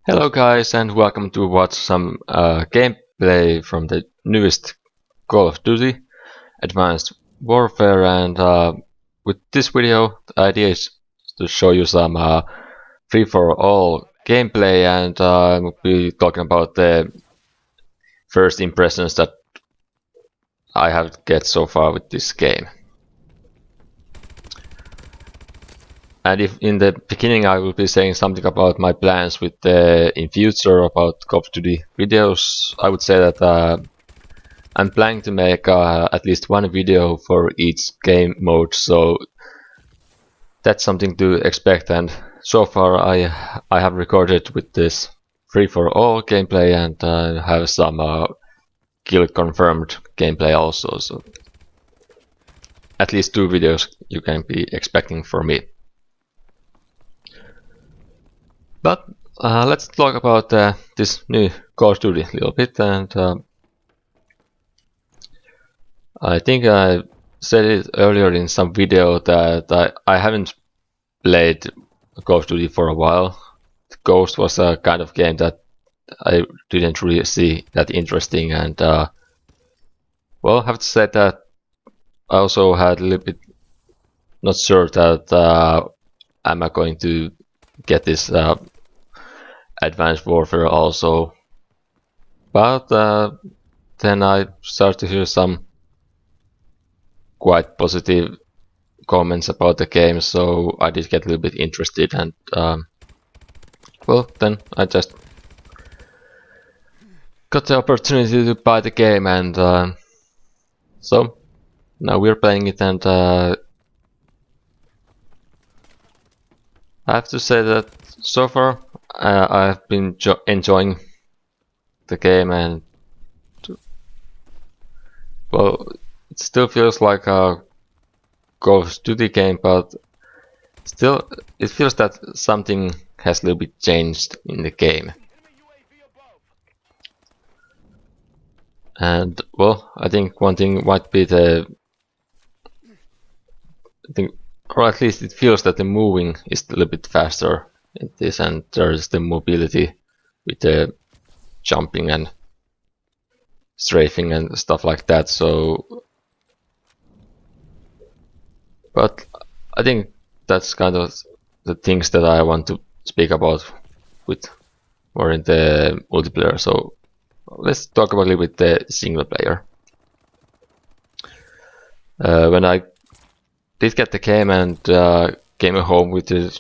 Hello guys and welcome to watch some gameplay from the newest Call of Duty Advanced Warfare, and with this video the idea is to show you some free-for-all gameplay, and we'll be talking about the first impressions that I have get so far with this game. And if in the beginning I will be saying something about my plans with in future about Call of Duty videos, I would say that I'm planning to make at least one video for each game mode, so that's something to expect. And so far I have recorded with this free-for-all gameplay, and have some kill confirmed gameplay also, so at least 2 videos you can be expecting from me. But let's talk about this new Call of Duty a little bit, and I think I said it earlier in some video that I haven't played Call of Duty for a while. Ghost was a kind of game that I didn't really see that interesting, and well, I have to say that I also had a little bit not sure that am I going to get this Advanced Warfare also, but then I started to hear some quite positive comments about the game, so I did get a little bit interested, and well, then I just got the opportunity to buy the game, and so now we're playing it, and I have to say that so far I've been enjoying the game, and well, it still feels like a Call of Duty game, but still it feels that something has a little bit changed in the game. And well, I think one thing might be or at least it feels that the moving is a little bit faster in this, and there's the mobility with the jumping and strafing and stuff like that. So, but I think that's kind of the things that I want to speak about with more in the multiplayer. So let's talk about a little bit the single player. When I did get the game and came home with it,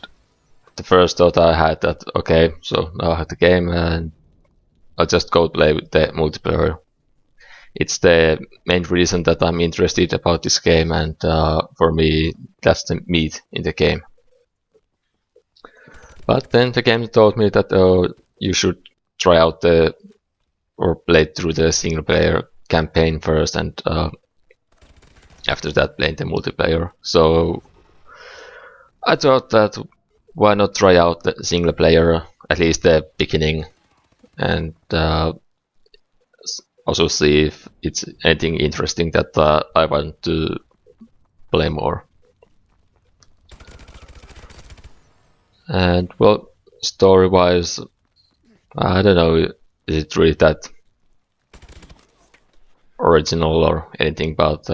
the first thought I had that, okay, so now I have the game and I'll just go play with the multiplayer. It's the main reason that I'm interested about this game, and for me that's the meat in the game. But then the game told me that you should try out or play through the single player campaign first, and after that playing the multiplayer. So I thought that why not try out the single player, at least the beginning, and also see if it's anything interesting that I want to play more. And well, story wise, I don't know, is it really that original or anything, but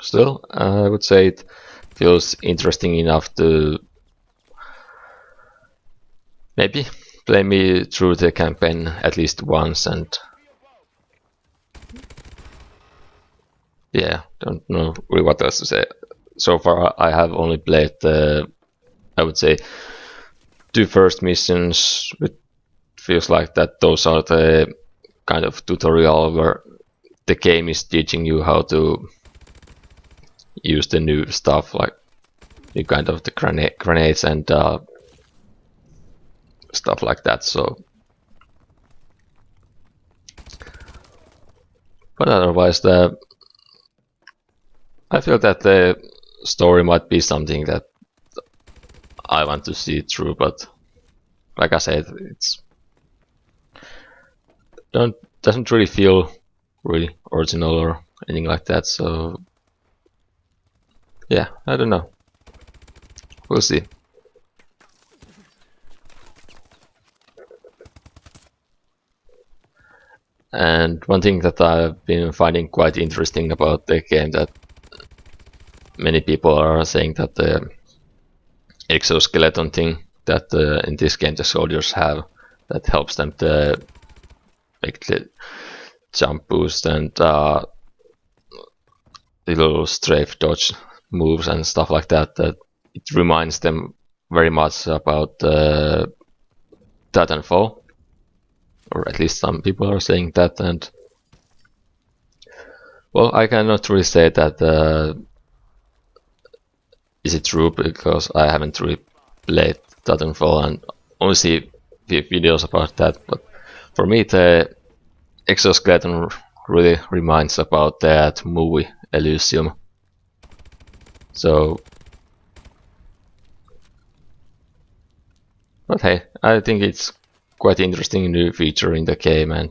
still I would say it feels interesting enough to maybe play me through the campaign at least once. And yeah, don't know really what else to say. So far I have only played I would say 2 first missions, which feels like that those are the kind of tutorial where the game is teaching you how to use the new stuff, like the kind of the grenades and stuff like that. So, but otherwise, I feel that the story might be something that I want to see through. But like I said, it's doesn't really feel really original or anything like that. So yeah, I don't know. We'll see. And one thing that I've been finding quite interesting about the game, that many people are saying that the exoskeleton thing that in this game the soldiers have, that helps them to make the jump boost and little strafe dodge moves and stuff like that, that it reminds them very much about Titanfall, or at least some people are saying that. And well, I cannot really say that is it true, because I haven't really played Titanfall and only see few videos about that. But for me, the exoskeleton really reminds about that movie Elysium. So, but hey, I think it's quite interesting new feature in the game, and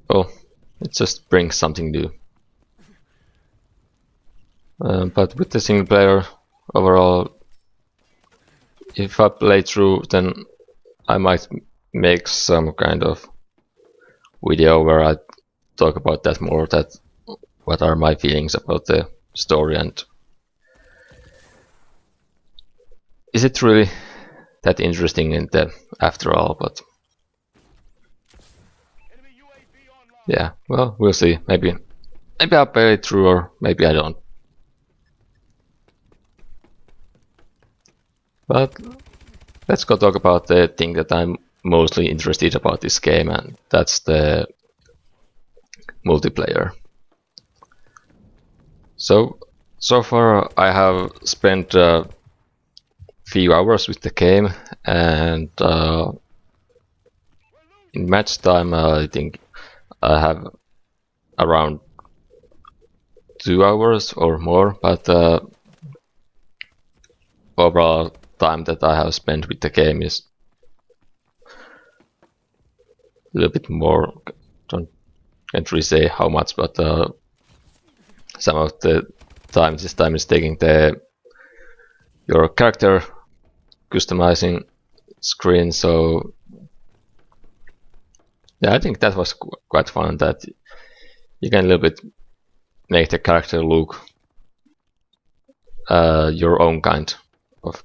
oh, it just brings something new. But with the single player overall, if I play through, then I might make some kind of video where I talk about that more, that what are my feelings about the story, and is it really that interesting in the after all. But yeah, well, we'll see. Maybe I'll play it through, or maybe I don't. But let's go talk about the thing that I'm mostly interested about this game, and that's the multiplayer. So far I have spent a few hours with the game, and in match time I think I have around 2 hours or more, but overall time that I have spent with the game is a little bit more. Can't really say how much, but some of the this time is taking your character customizing screen. So yeah, I think that was quite fun, that you can a little bit make the character look your own kind of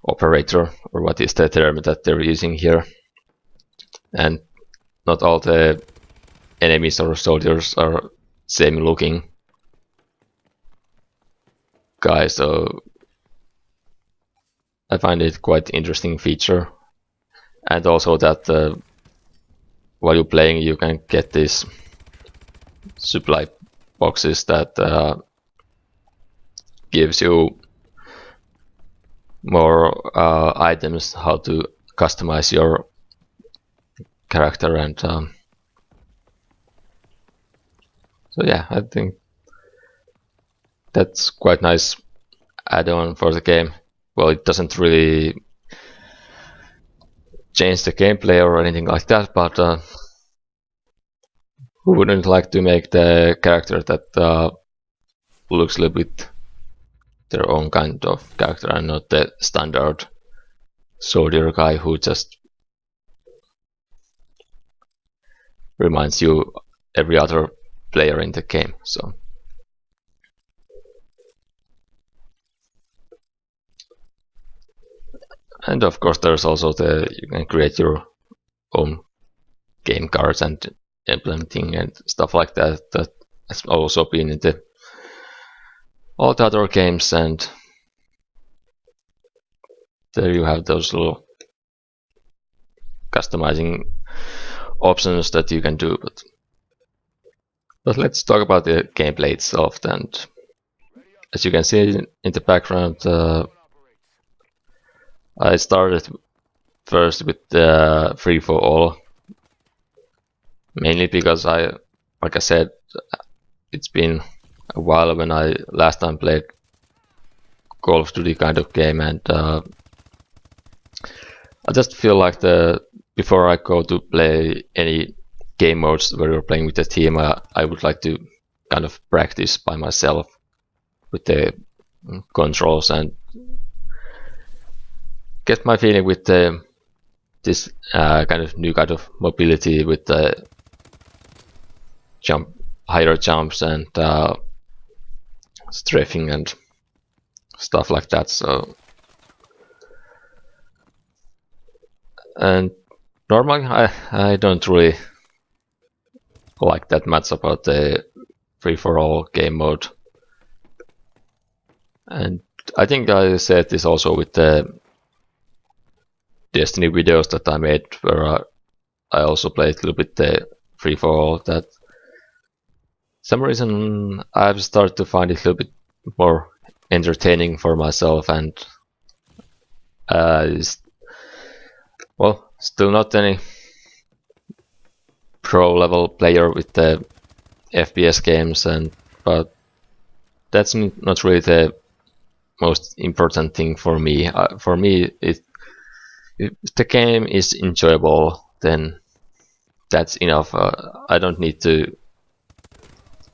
operator, or what is the term that they're using here. And not all the enemies or soldiers are same looking guys, so I find it quite interesting feature. And also that while you're playing, you can get these supply boxes that gives you more items, how to customize your character, and so yeah, I think that's quite nice add-on for the game. Well, it doesn't really change the gameplay or anything like that, but who wouldn't like to make the character that looks a little bit their own kind of character, and not the standard soldier guy who just reminds you every other player in the game. So and of course there's also you can create your own game cards and implementing and stuff like that. That has also been in all the other games, and there you have those little customizing options that you can do. But let's talk about the gameplay itself. And as you can see in the background, I started first with the free for all, mainly because like I said, it's been a while when I last time played Call of Duty kind of game, and I just feel like before I go to play any game modes where you're playing with a team, I would like to kind of practice by myself with the controls and get my feeling with this kind of new kind of mobility with the higher jumps and strafing and stuff like that. So, and normally I don't really like that much about the free-for-all game mode, and I think I said this also with the Destiny videos that I made, where I also played a little bit the free-for-all, that some reason I've started to find it a little bit more entertaining for myself, and well, still not any pro level player with the FPS games, but that's not really the most important thing for me. For me, if the game is enjoyable, then that's enough. I don't need to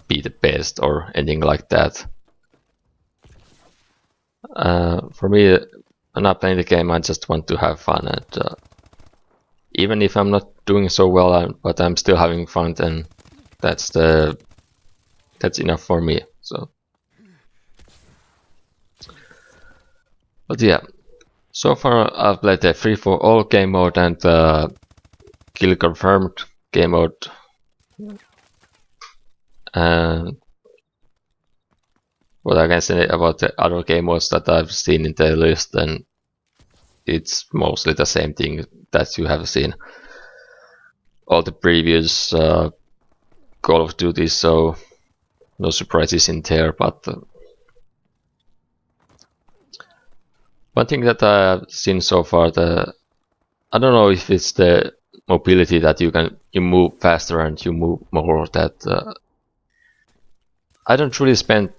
be the best or anything like that. For me, when I'm playing the game, I just want to have fun, and even if I'm not doing so well, but I'm still having fun, then that's enough for me. So, but yeah, so far I've played the free-for-all game mode and kill confirmed game mode. And what I can say about the other game modes that I've seen in the list, then it's mostly the same thing that you have seen all the previous Call of Duty, so no surprises in there. But one thing that I've seen so far, I don't know if it's the mobility that you move faster and you move more, that I don't really spend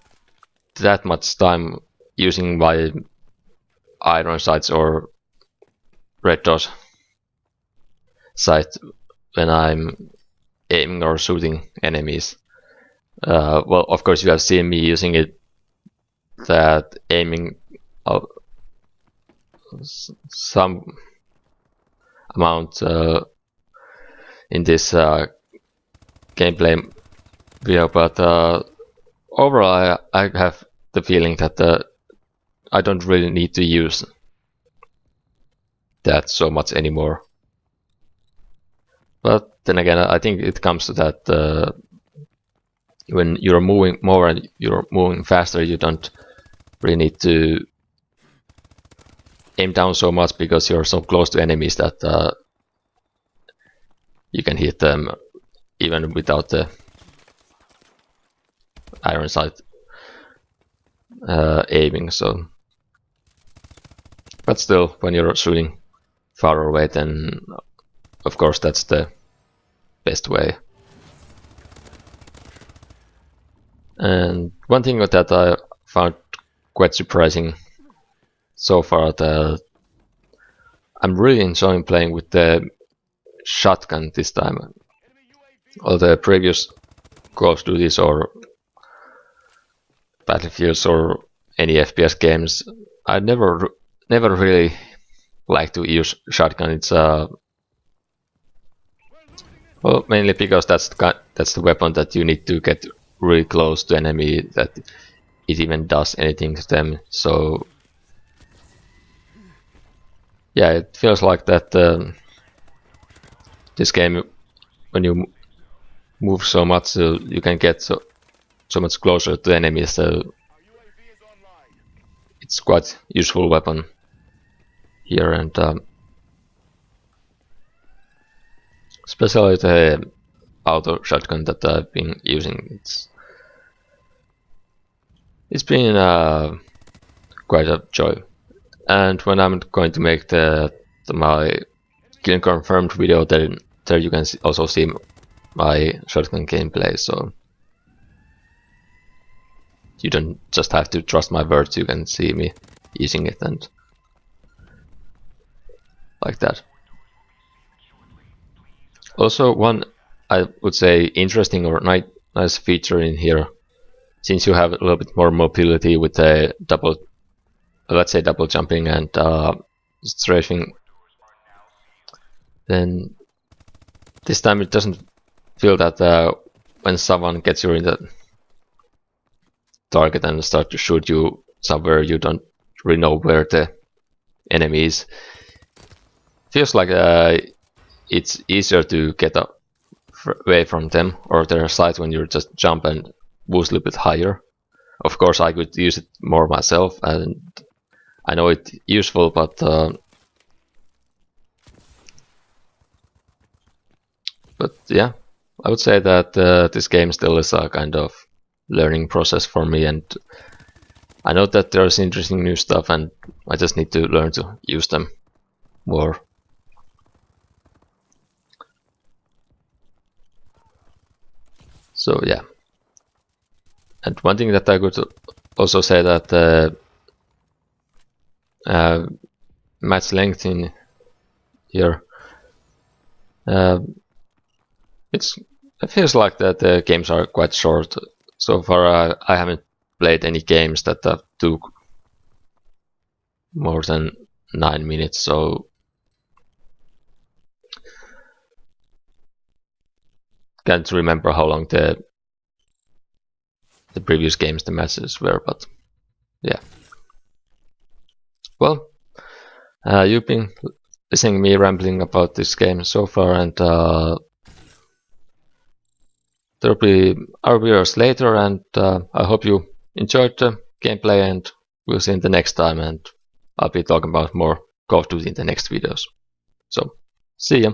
that much time using my iron sights or red dot sight when I'm aiming or shooting enemies. Well, of course you have seen me using it, that aiming some amount in this gameplay video, but overall I have the feeling that I don't really need to use that so much anymore. But then again, I think it comes to that when you're moving more and you're moving faster, you don't really need to aim down so much because you're so close to enemies that you can hit them even without the iron sight aiming. So, but still, when you're shooting far away, then of course that's the best way. And one thing that I found quite surprising so far, that I'm really enjoying playing with the shotgun this time. All the previous Call of Duties or Battlefields or any FPS games, I never really like to use shotgun. It's well, mainly because that's the weapon that you need to get really close to enemy that it even does anything to them. So yeah, it feels like that this game, when you move so much, you can get so much closer to enemies. So it's quite useful weapon here, and especially the auto shotgun that I've been using. It's been quite a joy. And when I'm going to make my kill confirmed video, then there you can also see my shotgun gameplay. So you don't just have to trust my words, you can see me using it and like that. Also, one I would say interesting or nice feature in here, since you have a little bit more mobility with the double, let's say double jumping and strafing, then this time it doesn't feel that when someone gets you in the target and start to shoot you somewhere you don't really know where the enemy is. Feels like it's easier to get away from them or their sight when you just jump and boost a little bit higher. Of course, I could use it more myself, and I know it's useful, but yeah, I would say that this game still is a kind of learning process for me, and I know that there's interesting new stuff, and I just need to learn to use them more. So yeah, and one thing that I could also say that match length in here, it feels like that the games are quite short. So far I haven't played any games that took more than 9 minutes, so can't remember how long the previous games the matches were, but yeah. Well, you've been listening to me rambling about this game so far, and there'll be our viewers later, and I hope you enjoyed the gameplay, and we'll see you in the next time, and I'll be talking about more Call of Duty in the next videos. So, see ya!